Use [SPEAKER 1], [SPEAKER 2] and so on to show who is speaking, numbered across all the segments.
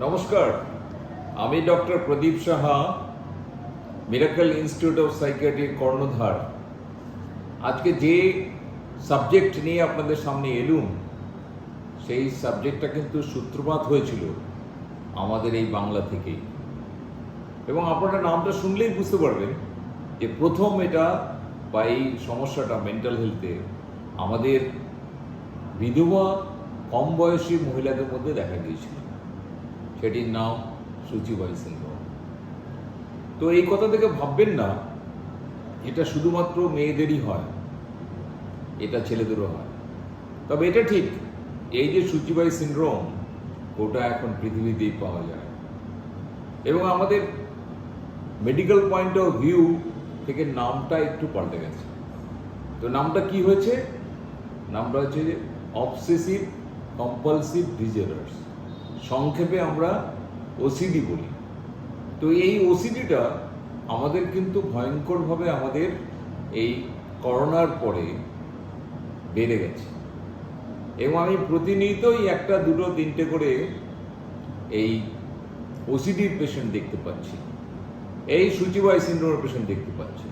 [SPEAKER 1] নমস্কার, আমি doctor Pradip Saha, miracle institute of সাইকিয়াট্রির কর্ণধার। আজকে যে সাবজেক্ট নিয়ে আপনাদের সামনে এলুম, সেই সাবজেক্টটা কিন্তু সূত্রপাত হয়েছিল আমাদের এই বাংলা থেকেই। এবং আপনারা নামটা শুনলেই বুঝতে পারবেন যে প্রথম এটা বা এই সমস্যাটা মেন্টাল হেলথে আমাদের বিধবা কম বয়সী মহিলাদের মধ্যে দেখা গিয়েছিল। সেটির নাম সূচিবাই সিনড্রোম। তো এই কথা থেকে ভাববেন না এটা শুধুমাত্র মেয়েদেরই হয়, এটা ছেলেদেরও হয়। তবে এটা ঠিক, এই যে সূচিবাই সিনড্রোম, ওটা এখন পৃথিবীতেই পাওয়া যায়। এবং আমাদের মেডিকেল পয়েন্ট অফ ভিউ থেকে নামটা একটু পাল্টে গেছে। তো নামটা কি হয়েছে? নামটা হচ্ছে যে অবসেসিভ কম্পালসিভ ডিসঅর্ডারস, সংক্ষেপে আমরা ওসিডি বলি। তো এই ওসিডিটা আমাদের কিন্তু ভয়ঙ্করভাবে আমাদের এই করোনার পরে বেড়ে গেছে। এবং আমি প্রতিনিয়তই একটা দুটো তিনটে করে এই ওসিডির পেশেন্ট দেখতে পাচ্ছি, এই সূচিবাই সিনড্রোমের পেশেন্ট দেখতে পাচ্ছি।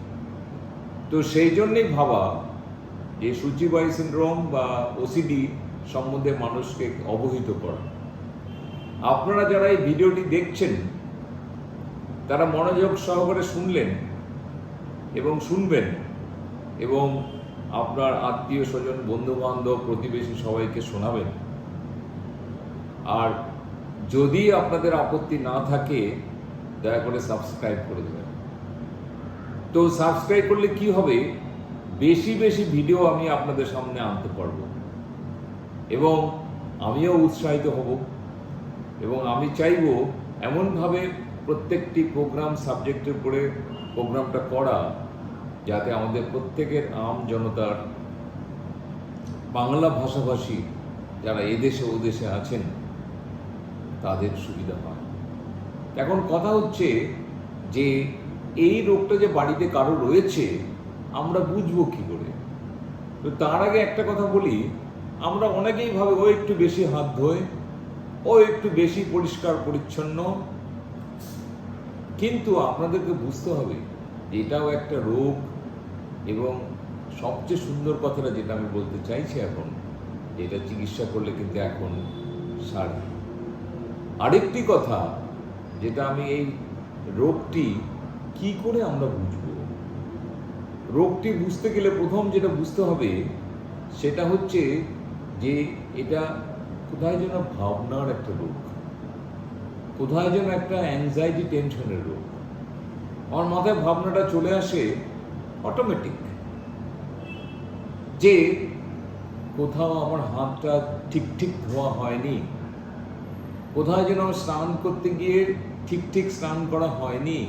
[SPEAKER 1] তো সেই জন্যেই ভাবা যে সূচিবাই সিনড্রোম বা ওসিডি সম্বন্ধে মানুষকে অবহিত করা। আপনারা যারা এই ভিডিওটি দেখছেন তারা মনোযোগ সহকারে শুনলেন এবং শুনবেন, এবং আপনার আত্মীয় স্বজন, বন্ধু বান্ধব, প্রতিবেশী সবাইকে শোনাবেন। আর যদি আপনাদের আপত্তি না থাকে দয়া করে সাবস্ক্রাইব করে দেবেন। তো সাবস্ক্রাইব করলে কি হবে, বেশি বেশি ভিডিও আমি আপনাদের সামনে আনতে পারবো এবং আমিও উৎসাহিত হব। এবং আমি চাইব এমনভাবে প্রত্যেকটি প্রোগ্রাম সাবজেক্টের উপরে প্রোগ্রামটা করা যাতে আমাদের প্রত্যেকের আম জনতার, বাংলা ভাষাভাষী যারা এদেশে ওদেশে আছেন তাদের সুবিধা হয়। এখন কথা হচ্ছে যে এই রোগটা যে বাড়িতে কারো রয়েছে আমরা বুঝবো কি করে? তো তার আগে একটা কথা বলি, আমরা অনেকেই ভাবে ও একটু বেশি হাত ধোয়, ও একটু বেশি পরিষ্কার পরিচ্ছন্ন, কিন্তু আপনাদেরকে বুঝতে হবে এটাও একটা রোগ। এবং সবচেয়ে সুন্দর কথাটা যেটা আমি বলতে চাইছি এখন, এটা চিকিৎসা করলে কিন্তু এখন সারে। আরেকটি কথা যেটা আমি এই রোগটি কি করে আমরা বুঝব, রোগটি বুঝতে গেলে প্রথম যেটা বুঝতে হবে সেটা হচ্ছে যে এটা কোথায় যেন ভাবনার একটা রোগ, কোথায় যেন একটা অ্যাংজাইটি টেনশনের রোগ। আমার মাথায় ভাবনাটা চলে আসে অটোমেটিক যে কোথাও আমার হাতটা ঠিক ঠিক ধোয়া হয়নি, কোথায় যেন স্নান করতে গিয়ে ঠিক ঠিক স্নান করা হয়নি,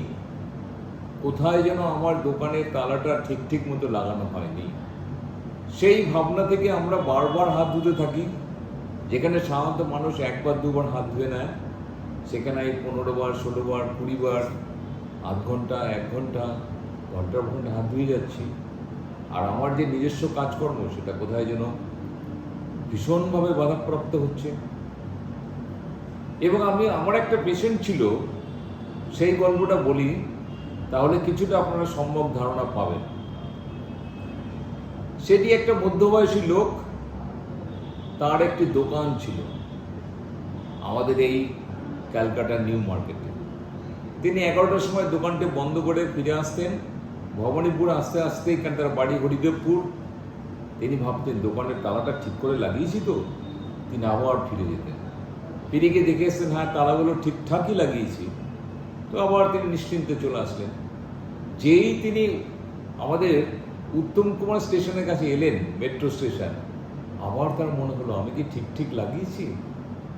[SPEAKER 1] কোথায় যেন আমার দোকানের তালাটা ঠিক ঠিক মতো লাগানো হয়নি। সেই ভাবনা থেকে আমরা বারবার হাত ধুতে থাকি। যেখানে সাধারণত মানুষ একবার দুবার হাত ধুয়ে নেয়, সেখানে 15 বার, 16 বার, 20 বার, আধ ঘন্টা, 1 ঘন্টা, ঘন্টার ঘন্টা হাত ধুয়ে যাচ্ছি। আর আমার যে নিজস্ব কাজকর্ম সেটা কোথায় যেন ভীষণভাবে বাধাপ্রাপ্ত হচ্ছে। এবং আমার একটা পেশেন্ট ছিল, সেই গল্পটা বলি, তাহলে কিছুটা আপনারা সম্যক ধারণা পাবেন। সেটি একটা মধ্যবয়সী লোক, তার একটি দোকান ছিল আমাদের এই ক্যালকাটা নিউ মার্কেটে। তিনি 11টার সময় দোকানটি বন্ধ করে ফিরে আসতেন ভবানীপুর, আসতে আসতে এখানে তার বাড়ি হরিদেবপুর। তিনি ভাবতেন দোকানের তালাটা ঠিক করে লাগিয়েছি তো, তিনি আবার ফিরে যেতেন। ফিরে গিয়ে দেখে এসছেন হ্যাঁ তালাগুলো ঠিকঠাকই লাগিয়েছি, তো আবার তিনি নিশ্চিন্তে চলে আসলেন। যেই তিনি আমাদের উত্তম কুমার স্টেশনের কাছে এলেন, মেট্রো স্টেশন, আবার তার মনে হলো আমি কি ঠিক ঠিক লাগিয়েছি,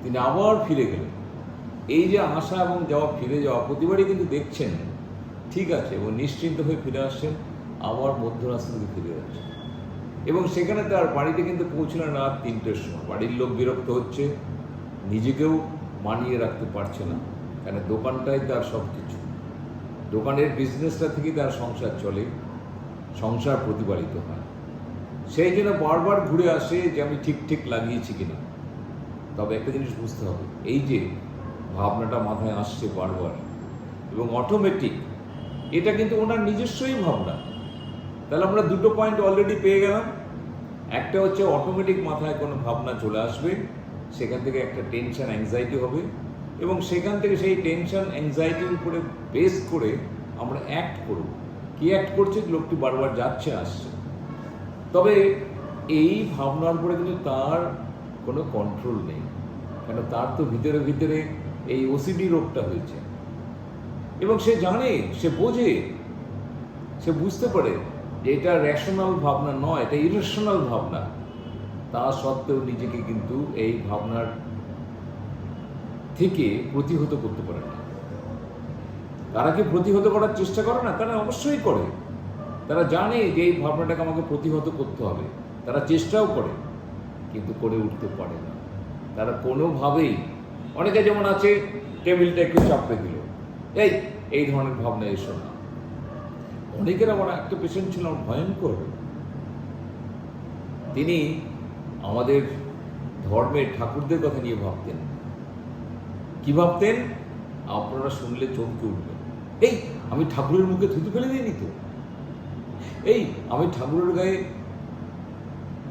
[SPEAKER 1] তিনি আবার ফিরে গেলেন। এই যে আসা এবং যাওয়া, ফিরে যাওয়া, প্রতিবারই কিন্তু দেখছেন ঠিক আছে, এবং নিশ্চিন্ত হয়ে ফিরে আসছেন, আবার মধ্যরাস্তা থেকে ফিরে যাচ্ছেন। এবং সেখানে তার বাড়িতে কিন্তু পৌঁছলেন রাত 3টের সময়। বাড়ির লোক বিরক্ত হচ্ছে, নিজেকেও মানিয়ে রাখতে পারছে না, কেন দোকানটাই তার সব কিছু, দোকানের বিজনেসটা থেকেই তার সংসার চলে, সংসার প্রতিপালিত হয়। সেই জন্য বারবার ঘুরে আসে যে আমি ঠিক ঠিক লাগিয়েছি কিনা। তবে একটা জিনিস বুঝতে হবে, এই যে ভাবনাটা মাথায় আসছে বারবার এবং অটোমেটিক, এটা কিন্তু ওনার নিজস্বই ভাবনা। তাহলে আমরা দুটো পয়েন্ট অলরেডি পেয়ে গেলাম। একটা হচ্ছে অটোমেটিক মাথায় কোনো ভাবনা চলে আসবে, সেখান থেকে একটা টেনশন অ্যাংজাইটি হবে এবং সেখান থেকে সেই টেনশন অ্যাংজাইটির উপরে বেস করে আমরা অ্যাক্ট করব। কি অ্যাক্ট করছে? লোকটি বারবার যাচ্ছে আসছে। তবে এই ভাবনার উপরে কিন্তু তার কোনো কন্ট্রোল নেই, কেন তার তো ভিতরে ভিতরে এই ওসিডি রোগটা হয়েছে এবং সে জানে, সে বোঝে, সে বুঝতে পারে যে এটা রেশনাল ভাবনা নয়, এটা ইরেশনাল ভাবনা। তা সত্ত্বেও নিজেকে কিন্তু এই ভাবনার থেকে প্রতিহত করতে পারে না। তারা কি প্রতিহত করার চেষ্টা করে না? তারা অবশ্যই করে। তারা জানে যে এই ভাবনাটাকে আমাকে প্রতিহত করতে হবে, তারা চেষ্টাও করে, কিন্তু করে উঠতে পারে না। তারা কোনোভাবেই, অনেকে যেমন আছে টেবিলটা একটু চাপড়ে দিল, এই ধরনের ভাবনা এসো না। অনেকের আমার একটা পেশেন্ট ছিল ভয়ঙ্কর, তিনি আমাদের ধর্মের ঠাকুরদের কথা নিয়ে ভাবতেন। কি ভাবতেন? আপনারা শুনলে চমকে উঠবেন। আমি ঠাকুরের মুখে থুতু ফেলে দিইনি তো, আমি ঠাকুরের গায়ে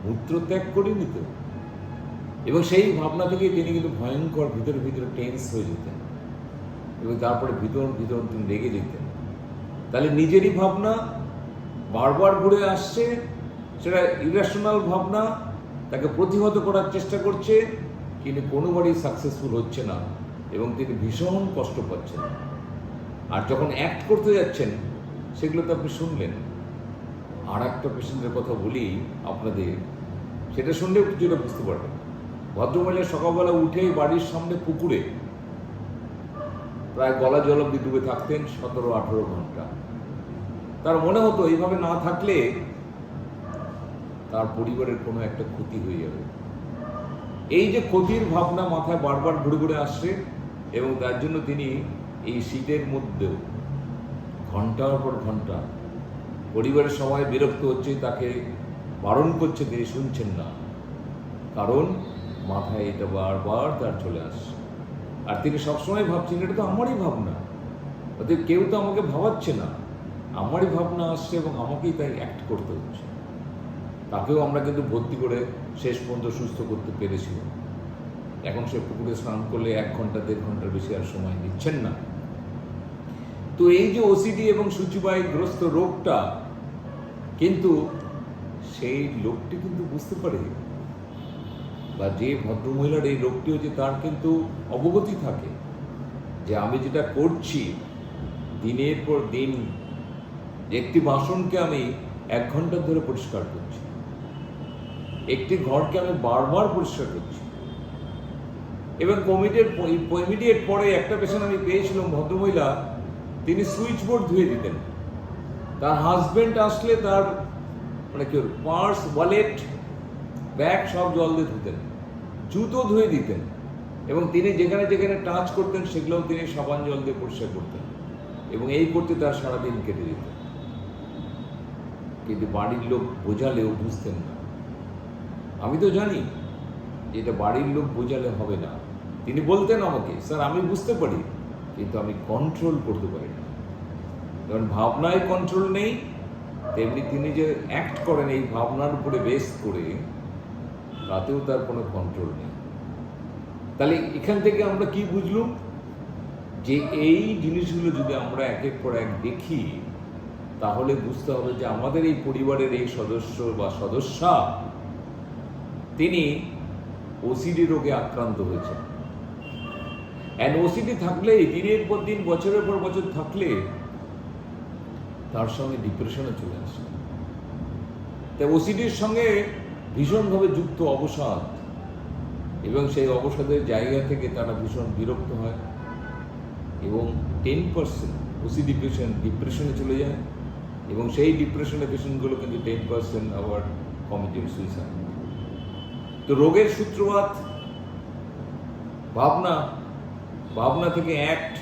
[SPEAKER 1] মূত্র ত্যাগ করিনি তো। এবং সেই ভাবনা থেকে তিনি কিন্তু ভয়ঙ্কর ভিতরে ভিতরে টেন্স হয়ে যেতেন এবং তারপরে ভিতর ভিতর তিনি রেগে যেতেন। তাহলে নিজেরই ভাবনা বারবার ঘুরে আসছে, সেটা ইরেশনাল ভাবনা, তাকে প্রতিহত করার চেষ্টা করছে, কিন্তু কোনোবারই সাকসেসফুল হচ্ছে না এবং তিনি ভীষণ কষ্ট পাচ্ছেন। আর যখন অ্যাক্ট করতে যাচ্ছেন, সেগুলো তো আপনি শুনলেন। আর একটা পেশেন্টের কথা বলি আপনাদের, সেটা শুনলেও কিছুটা বুঝতে পারবেন। ভদ্রমহিলা সকালবেলা উঠেই বাড়ির সামনে পুকুরে প্রায় গলা জল অব্দি ডুবে থাকতেন 17-18 ঘন্টা। তার মনে হতো এইভাবে না থাকলে তার পরিবারের কোনো একটা ক্ষতি হয়ে যাবে। এই যে ক্ষতির ভাবনা মাথায় বারবার ঘুরে ঘুরে আসছে এবং তার জন্য তিনি এই শীতের মধ্যেও ঘন্টার পর ঘন্টা, পরিবারের সবাই বিরক্ত হচ্ছে, তাকে বারণ করছে, তিনি শুনছেন না, কারণ মাথায় এটা বারবার তার চলে আসছে। আর তিনি সবসময় ভাবছেন এটা তো আমারই ভাবনা, অতএব কেউ তো আমাকে ভাবাচ্ছে না, আমারই ভাবনা আসছে এবং আমাকেই তাই অ্যাক্ট করতে হচ্ছে। তাকেও আমরা কিন্তু ভর্তি করে শেষ পর্যন্ত সুস্থ করতে পেরেছিলাম। এখন সে পুকুরে স্নান করলে 1 ঘন্টা 1.5 ঘন্টার বেশি আর সময় নিচ্ছেন না। তো এই যে ওসিডি এবং সূচিবাহীগ্রস্ত রোগটা, কিন্তু সেই লোকটি কিন্তু বুঝতে পারে, বা যে ভদ্রমহিলার এই রোগটি হচ্ছে তার কিন্তু অবগতি থাকে যে আমি যেটা করছি দিনের পর দিন, একটি বাসনকে আমি 1 ঘন্টা ধরে পরিষ্কার করছি, একটি ঘরকে আমি বারবার পরিষ্কার করছি। এবং ইমিডিয়েট পরে একটা পেশেন্ট আমি পেয়েছিলাম, ভদ্রমহিলা, তিনি সুইচ বোর্ড ধুয়ে দিতেন। তার হাজবেন্ড আসলে তার পার্স, ওয়ালেট, ব্যাগ সব জল দিয়ে ধুতেন, জুতো ধুয়ে দিতেন এবং তিনি যেখানে যেখানে টাচ করতেন সেগুলোও তিনি সাবান জল দিয়ে পরিষ্কার করতেন এবং এই করতে তার সারাদিন কেটে যেত। কিন্তু বাড়ির লোক বোঝালেও বুঝতেন না। আমি তো জানি যে এটা বাড়ির লোক বোঝালে হবে না। তিনি বলতেন আমাকে, স্যার আমি বুঝতে পারি, কিন্তু আমি কন্ট্রোল করতে পারি না। কারণ ভাবনায় কন্ট্রোল নেই, তেমনি তিনি যে অ্যাক্ট করেন এই ভাবনার উপরে বেস করে, তাতেও তার কোনো কন্ট্রোল নেই। তাহলে এখান থেকে আমরা কি বুঝলাম? যে এই জিনিসগুলো যদি আমরা একের পর এক দেখি, তাহলে বুঝতে হবে যে আমাদের এই পরিবারের এই সদস্য বা সদস্যা, তিনি ওসিডি রোগে আক্রান্ত হয়েছেন। অ্যান্ড ওসিডি থাকলে, দিনের পর দিন, বছরের পর বছর থাকলে, তার সঙ্গে ডিপ্রেশনে চলে আসে। তাই ওসিডির সঙ্গে ভীষণভাবে যুক্ত অবসাদ, এবং সেই অবসাদের জায়গা থেকে তারা ভীষণ বিরক্ত হয় এবং 10% ওসিডি পেশেন্ট ডিপ্রেশনে চলে যায় এবং সেই ডিপ্রেশনের পেশেন্টগুলো কিন্তু 10% আবার কমিটেড সুইসাইড। তো রোগের সূত্রপাত ভাবনা, ভাবনা থেকে অ্যাক্ট,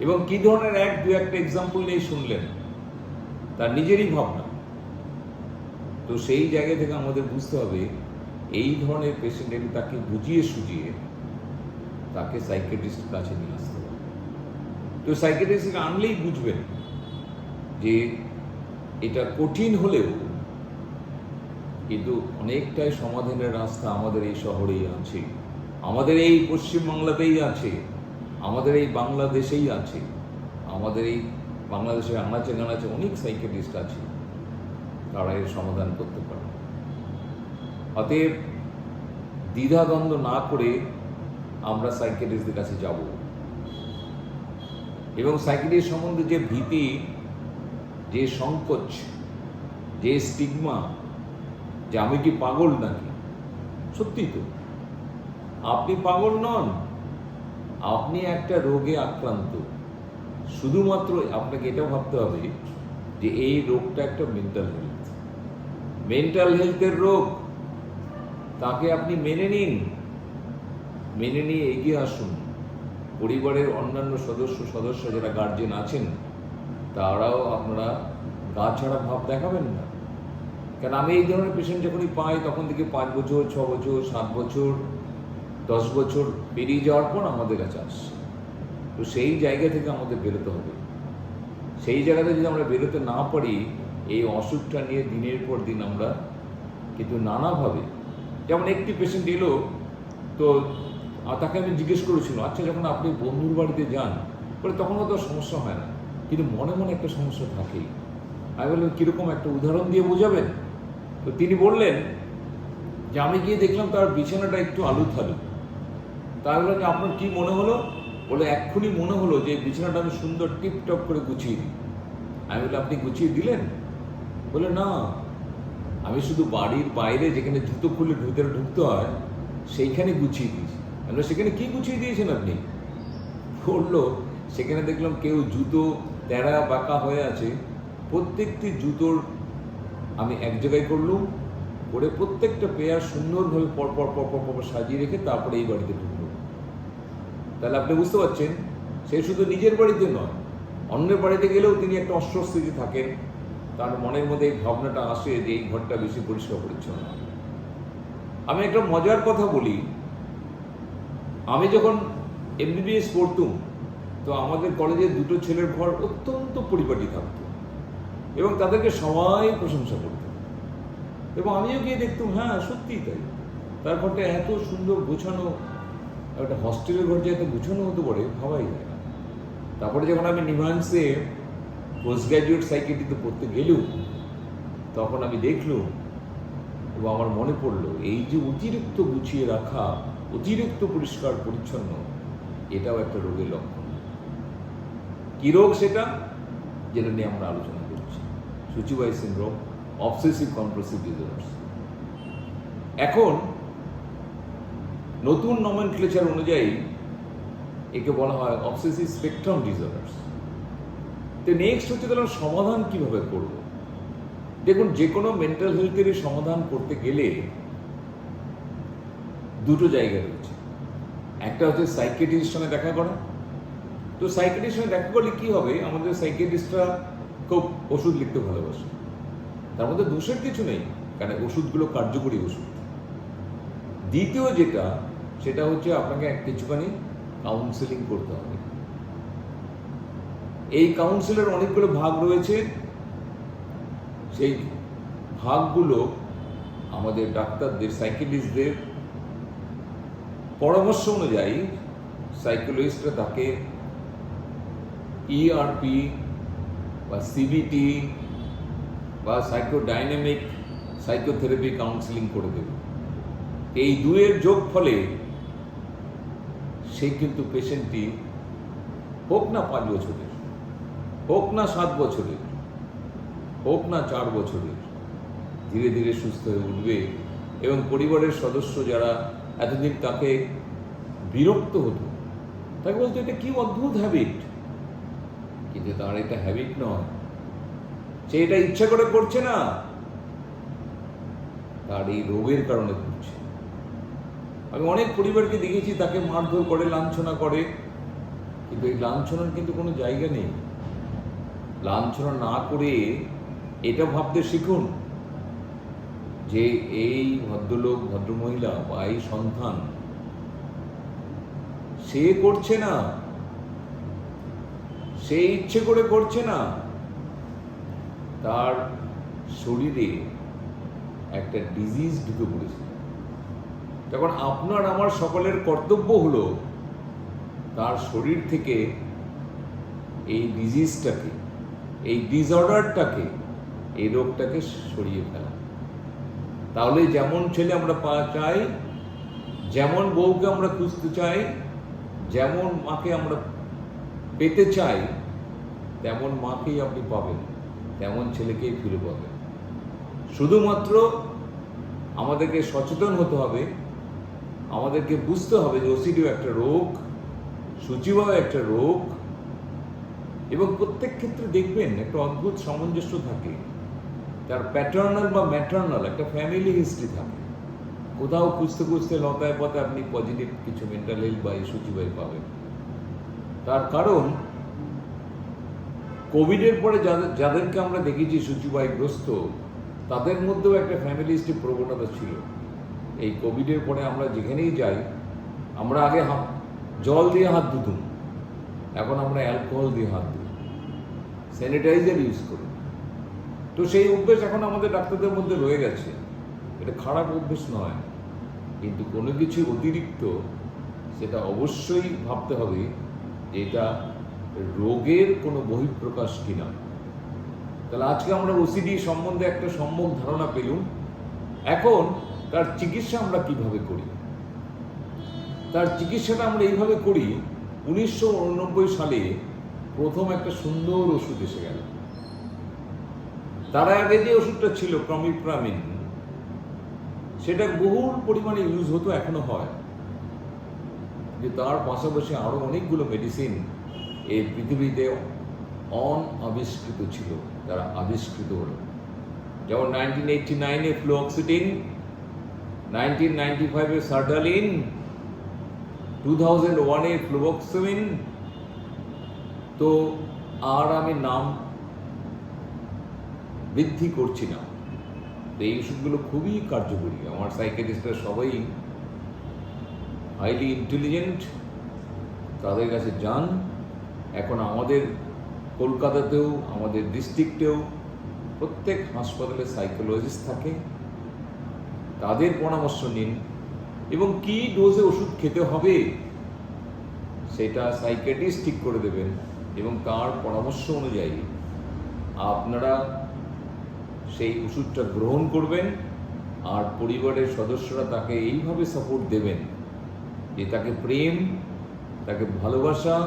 [SPEAKER 1] এবং কি ধরনের অ্যাক্ট, 2-1টা এক্সাম্পল নিয়ে শুনলেন, তার নিজেরই ভাবনা। তো সেই জায়গা থেকে আমাদের বুঝতে হবে এই ধরনের পেশেন্টের তাকে বুঝিয়ে সুঝিয়ে তাকে সাইকিয়াট্রিস্টের কাছে নিয়ে আসতে হবে। তো সাইকিয়াট্রিস্টকে আনলেই বুঝবেন যে এটা কঠিন হলেও কিন্তু অনেকটাই সমাধানের রাস্তা আমাদের এই শহরেই আছে, আমাদের এই পশ্চিমবাংলাতেই আছে, আমাদের এই বাংলাদেশেই আছে, আমাদের এই বাংলাদেশের আনাচে গানাচে অনেক সাইকিয়াট্রিস্ট আছে, তারা এর সমাধান করতে পারে। অতএব দ্বিধাদ্বন্দ্ব না করে আমরা সাইকিয়াট্রিস্টদের কাছে যাব, এবং সাইকিয়াট্রিস্ট সম্বন্ধে যে ভীতি, যে সংকোচ, যে স্টিগমা, যে আমি কি পাগল নাকি, সত্যি তো আপনি পাগল নন, আপনি একটা রোগে আক্রান্ত। শুধুমাত্র আপনাকে এটা ভাবতে হবে যে এই রোগটা একটা মেন্টাল হেলথের রোগ। তাকে আপনি মেনে নিন, মেনে নিয়ে এগিয়ে আসুন। পরিবারের অন্যান্য সদস্য যারা গার্জেন আছেন তারাও আপনারা গা ছাড়া ভাব দেখাবেন না। কারণ আমি এই ধরনের পেশেন্ট যখনই পাই তখন থেকে 5 বছর, 6 বছর, 7 বছর, 10 বছর পেরিয়ে যাওয়ার পর আমাদের কাছে আসছে। তো সেই জায়গা থেকে আমাদের বেরোতে হবে। সেই জায়গাতে যদি আমরা বেরোতে না পারি, এই অসুখটা নিয়ে দিনের পর দিন আমরা কিন্তু নানাভাবে, যেমন একটি পেশেন্ট এলো, তো তাকে আমি জিজ্ঞেস করেছিলাম, আচ্ছা যখন আপনি বন্ধুর বাড়িতে যান বলে তখন হয়তো সমস্যা হয় না, কিন্তু মনে মনে একটা সমস্যা থাকেই। আমি বললাম কীরকম, একটা উদাহরণ দিয়ে বোঝাবেন? তো তিনি বললেন যে আমি গিয়ে দেখলাম তার বিছানাটা একটু আলুথালু। তাই বললাম যে আপনার কী মনে হলো? বলে এক্ষুনি মনে হলো যে বিছানাটা আমি সুন্দর টিপটপ করে গুছিয়ে দিই। আমি বললাম আপনি গুছিয়ে দিলেন? বলে না, আমি শুধু বাড়ির বাইরে যেখানে জুতো খুলে ভিতরে ঢুকতে হয় সেইখানে গুছিয়ে দিয়েছি। আমরা সেখানে কি গুছিয়ে দিয়েছেন আপনি? বললো সেখানে দেখলাম কেউ জুতো তেড়া বাঁকা হয়ে আছে, প্রত্যেকটি জুতোর আমি এক জায়গায় করলুম, করে প্রত্যেকটা পেয়ার সুন্দরভাবে পরপর সাজিয়ে রেখে তারপরে এই বাড়িতে ঢুকলো। তাহলে আপনি বুঝতে পারছেন, সে শুধু নিজের বাড়িতে নয়, অন্যের বাড়িতে গেলেও তিনি একটা অস্বস্তিতে থাকেন। তার মনের মধ্যে এই ভাবনাটা আসে যে এই ঘরটা বেশি পরিষ্কার পরিচ্ছন্ন। আমি একটা মজার কথা বলি, আমি যখন MBBS পড়তুম তো আমাদের কলেজে 2টো ছেলের ঘর অত্যন্ত পরিপাটি থাকতো এবং তাদেরকে সবাই প্রশংসা করত, এবং আমিও গিয়ে দেখতাম হ্যাঁ সত্যিই তাই, তার ঘরটা এত সুন্দর গোছানো। একটা হস্টেলের ঘর যে এত গোছানো হতে পারে ভাবাই যায় না। তারপরে যখন আমি নিভান্সে পোস্ট গ্র্যাজুয়েট সাইকিয়াট্রিতে পড়তে গেলুম তখন আমি দেখলুম এবং আমার মনে পড়লো এই যে অতিরিক্ত গুছিয়ে রাখা, অতিরিক্ত পরিষ্কার পরিচ্ছন্ন, এটাও একটা রোগের লক্ষণ। কি রোগ সেটা? যেটা নিয়ে আমরা আলোচনা করছি, শুচিবাই সিনড্রোম, অবসেসিভ কম্পালসিভ ডিসঅর্ডারস। এখন নতুন নমেনক্লেচার অনুযায়ী একে বলা হয় অবসেসিভ স্পেকট্রাম ডিসঅর্ডারস। তো নেক্সট হচ্ছে তাহলে সমাধান কিভাবে করব? দেখুন, যে কোনো মেন্টাল হেলথের সমাধান করতে গেলে 2টো জায়গা রয়েছে। একটা হচ্ছে সাইকিয়াট্রিস্টের সঙ্গে দেখা করা। তো সাইকিয়াট্রিস্টের সঙ্গে দেখা করলে কি হবে, আমাদের সাইকিয়াট্রিস্টরা খুব ওষুধ লিখতে ভালোবাসে, তার মধ্যে দোষের কিছু নেই, কারণ ওষুধগুলো কার্যকরী ওষুধ। দ্বিতীয় যেটা, সেটা হচ্ছে আপনাকে কিছুখানি কাউন্সেলিং করতে হবে। এই কাউন্সিলের অনেকগুলো ভাগ রয়েছে, সেই ভাগগুলো আমাদের ডাক্তারদের, সাইকিয়াট্রিস্টদের পরামর্শ অনুযায়ী সাইকোলজিস্টরা তাকে ERP বা CBT বা সাইকোডাইনামিক সাইকোথেরাপি কাউন্সিলিং করে দেবে। এই দুয়ের যোগ ফলে সে কিন্তু পেশেন্টটি হোক না 5 বছরের, হোক না 7 বছরের, হোক না 4 বছরের, ধীরে ধীরে সুস্থ হয়ে উঠবে এবং পরিবারের সদস্য যারা এতদিন তাকে বিরক্ত হতো, তাকে বলতো এটা কি অদ্ভুত হ্যাবিট, কিন্তু তার এটা হ্যাবিট নয়, সে এটা ইচ্ছা করে করছে না, তার এই রোগের কারণে করছে। আমি অনেক পরিবারকে দেখেছি তাকে মারধর করে, লাঞ্ছনা করে, কিন্তু এই লাঞ্ছনার কিন্তু কোনো জায়গা নেই। লাঞ্ছনা না করে এটা ভাবতে শিখুন যে এই ভদ্রলোক, ভদ্রমহিলা বা এই সন্তান, সে করছে না, সে ইচ্ছে করে করছে না, তার শরীরে একটা ডিজিজ ঢুকে পড়েছে। তখন আপনার আমার সকলের কর্তব্য হলো তার শরীর থেকে এই ডিজিজটাকে, এই ডিসঅর্ডারটাকে, এই রোগটাকে সরিয়ে ফেলা। তাহলে যেমন ছেলে আমরা চাই, যেমন বউকে আমরা খুঁজতে চাই, যেমন মাকে আমরা পেতে চাই, তেমন মাকেই আপনি পাবেন, তেমন ছেলেকেই ফিরে পাবেন। শুধুমাত্র আমাদেরকে সচেতন হতে হবে, আমাদেরকে বুঝতে হবে যে ওসিডিও একটা রোগ, সূচিবাহ একটা রোগ, এবং প্রত্যেক ক্ষেত্রে দেখবেন একটা অদ্ভুত সামঞ্জস্য থাকে। তার প্যাটার্নাল বা ম্যাটার্নাল একটা ফ্যামিলি হিস্ট্রি থাকে। কোথাও খুঁজতে খুঁজতে লতায় পথে আপনি পজিটিভ কিছু মেন্টাল হেলথ বা এই সূচিবাহী পাবেন। তার কারণ কোভিডের পরে যাদেরকে আমরা দেখেছি সূচিবাহীগ্রস্ত, তাদের মধ্যেও একটা ফ্যামিলি হিস্ট্রি প্রবণতা ছিল। এই কোভিডের পরে আমরা যেখানেই যাই, আমরা আগে জল দিয়ে হাত ধুতুম, এখন আমরা অ্যালকোহল দিয়ে হাত ধুই, স্যানিটাইজার ইউজ করি। তো সেই অভ্যেস এখন আমাদের ডাক্তারদের মধ্যে রয়ে গেছে। এটা খারাপ অভ্যেস নয়, কিন্তু কোনো কিছু অতিরিক্ত সেটা অবশ্যই ভাবতে হবে যে এটা রোগের কোনো বহিঃপ্রকাশ কিনা। তাহলে আজকে আমরা ওসিডি সম্বন্ধে একটা সম্যক ধারণা পেলুম। এখন তার চিকিৎসা আমরা কিভাবে করি? তার চিকিৎসাটা আমরা এইভাবে করি। 1989 সালে প্রথম একটা সুন্দর ওষুধ এসে গেল। তার আগে যে ওষুধটা ছিল প্রমিপ্রামিন, সেটা বহুল পরিমাণে ইউজ হতো, এখনো হয়। যে তার পাশাপাশি আরো অনেকগুলো মেডিসিন এই পৃথিবীতে অনাবিষ্কৃত ছিল, তারা আবিষ্কৃত হলো। যেমন 1989-এ ফ্লুঅক্সিটিন, 1995-এ সার্টালিন, 2001-এ ফ্লুভক্সিমিন। তো আর আমি নাম বৃদ্ধি করছি না। তো এই ওষুধগুলো খুবই কার্যকরী। আমার সাইকিয়াট্রিস্টরা সবাই হাইলি ইন্টেলিজেন্ট, তাদের কাছে যান। এখন আমাদের কলকাতাতেও, আমাদের ডিস্ট্রিক্টেও প্রত্যেক হাসপাতালে সাইকোলজিস্ট থাকে, তাদের পরামর্শ নিন এবং কি ডোজে ওষুধ খেতে হবে সেটা সাইকিয়াট্রিস্ট ঠিক করে দেবেন, এবং তার পরামর্শ অনুযায়ী আপনারা সেই ওষুধটা গ্রহণ করবেন। আর পরিবারের সদস্যরা তাকে এইভাবে সাপোর্ট দেবেন যে তাকে প্রেম, তাকে ভালোবাসা,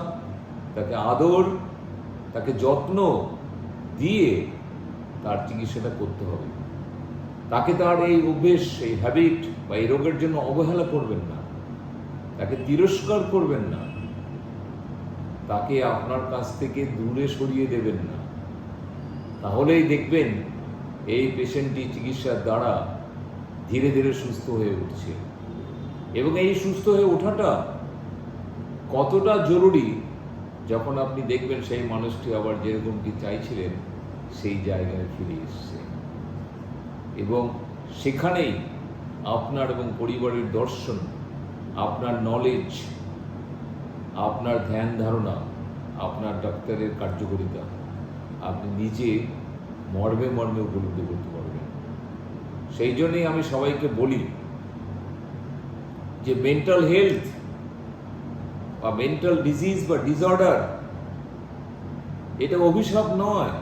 [SPEAKER 1] তাকে আদর, তাকে যত্ন দিয়ে তার চিকিৎসাটা করতে হবে। তাকে তার এই অভ্যেস, এই হ্যাবিট বা এই রোগের জন্য অবহেলা করবেন না, তাকে তিরস্কার করবেন না, তাকে আপনার কাছ থেকে দূরে সরিয়ে দেবেন না। তাহলেই দেখবেন এই পেশেন্টটি চিকিৎসার দ্বারা ধীরে ধীরে সুস্থ হয়ে উঠছে। এবং এই সুস্থ হয়ে ওঠাটা কতটা জরুরি, যখন আপনি দেখবেন সেই মানুষটি আবার যেরকমটি চাইছিলেন সেই জায়গায় ফিরে এসছে। এবং সেখানেই আপনার এবং পরিবারের দর্শন, আপনার নলেজ, আপনার ধ্যান ধারণা, আপনার ডাক্তারের কার্যকারিতা আপনি নিজে মর্মে মর্মে উপলব্ধি করতে পারবেন। সেই জন্যই আমি সবাইকে বলি যে মেন্টাল হেলথ বা মেন্টাল ডিজিজ বা ডিসঅর্ডার এটা অভিশাপ নয়,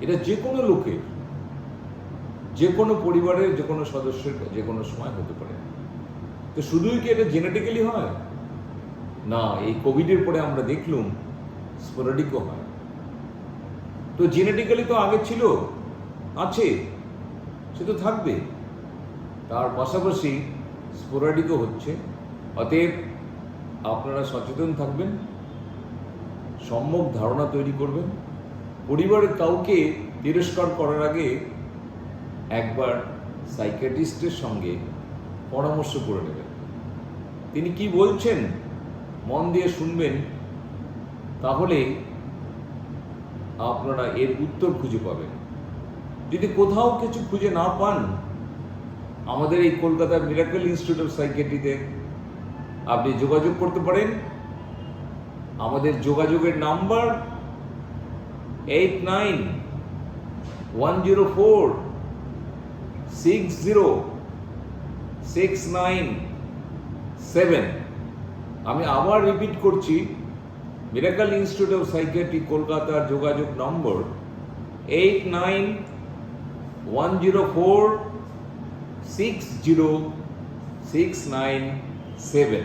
[SPEAKER 1] এটা যে কোনো লোকের, যে কোনো পরিবারের যে কোনো সদস্যের যে কোনো সময় হতে পারে। তো শুধুই কি এটা জেনেটিক্যালি হয়? না, এই কোভিডের পরে আমরা দেখলাম স্পোরাডিকও হয়। তো জেনেটিক্যালি তো আগে ছিল, আছে, সে তো থাকবে, তার পাশাপাশি স্পোরাডিকও হচ্ছে। অতএব আপনারা সচেতন থাকবেন, সম্যক ধারণা তৈরি করবেন। পরিবারের কাউকে তিরস্কার করার আগে একবার সাইকিয়াট্রিস্টের সঙ্গে পরামর্শ করে নেবেন। তিনি কি বলছেন মন দিয়ে শুনবেন, তাহলে আপনারা এর উত্তর খুঁজে পাবেন। যদি কোথাও কিছু খুঁজে না পান, আমাদের এই কলকাতার মিরাকেল ইনস্টিটিউট অফ সাইকিয়াট্রিতে আপনি যোগাযোগ করতে পারেন। আমাদের যোগাযোগের নাম্বার 89-104-60-697। আমি আবার রিপিট করছি, মিরাকল ইনস্টিটিউট অফ সাইকিয়াট্রি কলকাতার যোগাযোগ নম্বর 89-104-60-697।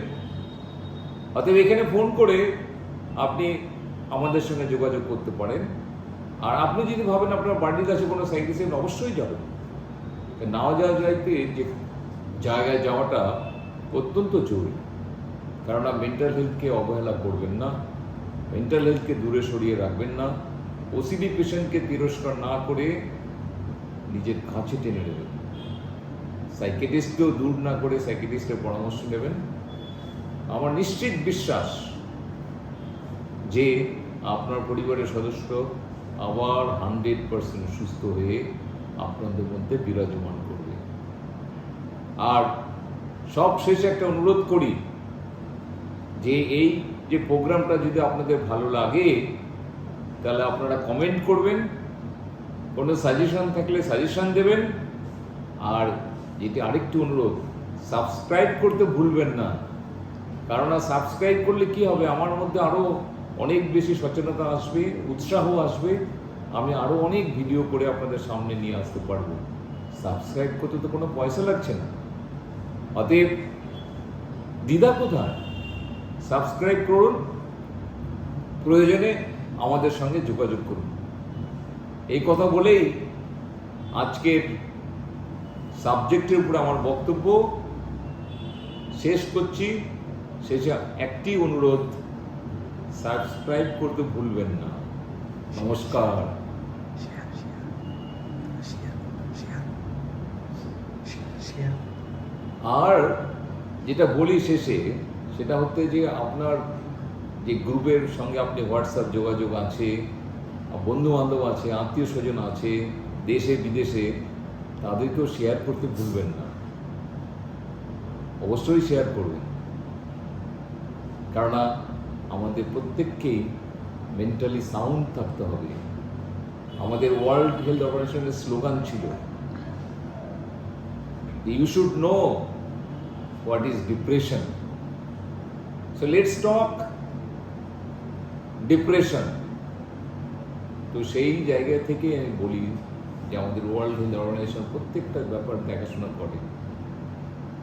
[SPEAKER 1] অতএব এখানে ফোন করে আপনি আমাদের সঙ্গে যোগাযোগ করতে পারেন। আর আপনি যদি ভাবেন আপনার বাড়ির কাছে কোনো সাইকিয়াট্রিস্ট, অবশ্যই যাবেন। নাও যাইতে যে জায়গায় যাওয়াটা অত্যন্ত জরুরি, কেননা মেন্টাল হেলথকে অবহেলা করবেন না, মেন্টাল হেলথকে দূরে সরিয়ে রাখবেন না, ওসিডি পেশেন্টকে তিরস্কার না করে নিজের কাছে টেনে নেবেন, সাইকিয়াট্রিস্টকেও দূর না করে সাইকিয়াট্রিস্টের পরামর্শ নেবেন। আমার নিশ্চিত বিশ্বাস যে আপনার পরিবারের সদস্য আবার 100% সুস্থ হয়ে আপনাদের মধ্যে বিরাজমান করবে। আর সব শেষে একটা অনুরোধ করি যে এই যে প্রোগ্রামটা যদি আপনাদের ভালো লাগে তাহলে আপনারা কমেন্ট করবেন, কোনো সাজেশন থাকলে সাজেশন দেবেন। আর যেটি আরেকটি অনুরোধ, সাবস্ক্রাইব করতে ভুলবেন না, কারণ সাবস্ক্রাইব করলে কি হবে, আমার মধ্যে আরও অনেক বেশি সচেতনতা আসবে, উৎসাহ আসবে, আমি আরও অনেক ভিডিও করে আপনাদের সামনে নিয়ে আসতে পারবো। সাবস্ক্রাইব করতে তো কোনো পয়সা লাগছে না, অতএব দ্বিধা কোথায়, সাবস্ক্রাইব করুন, প্রয়োজনে আমাদের সঙ্গে যোগাযোগ করুন। এই কথা বলেই আজকের সাবজেক্টের উপরে আমার বক্তব্য শেষ করছি। শেষে একটি অনুরোধ, সাবস্ক্রাইব করতে ভুলবেন না। নমস্কার। আর যেটা বলি শেষে, সেটা হচ্ছে যে আপনার যে গ্রুপের সঙ্গে আপনি হোয়াটসঅ্যাপ যোগাযোগ আছে, বন্ধু বান্ধব আছে, আত্মীয় স্বজন আছে দেশে বিদেশে, তাদেরকেও শেয়ার করতে ভুলবেন না, অবশ্যই শেয়ার করবেন। কেননা আমাদের প্রত্যেককেই মেন্টালি সাউন্ড থাকতে হবে। আমাদের ওয়ার্ল্ড হেলথ অর্গানাইজেশনের স্লোগান ছিল, you should know what is depression, so let's talk depression. তো সেই জায়গা থেকে আমি বলি যে আমাদের ওয়ার্ল্ড হেলথ অর্গানাইজেশন প্রত্যেকটা ব্যাপার দেখাশোনা করে,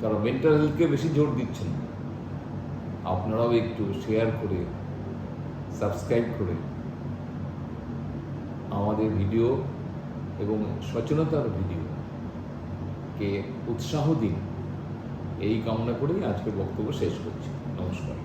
[SPEAKER 1] কারণ মেন্টাল হেলথকে বেশি জোর দিচ্ছেন। আপনারাও একটু শেয়ার করে, সাবস্ক্রাইব করে আমাদের ভিডিও এবং সচেতনতার ভিডিওকে উৎসাহ দিন, এই কামনা করেই আজকের বক্তব্য শেষ করছি। নমস্কার।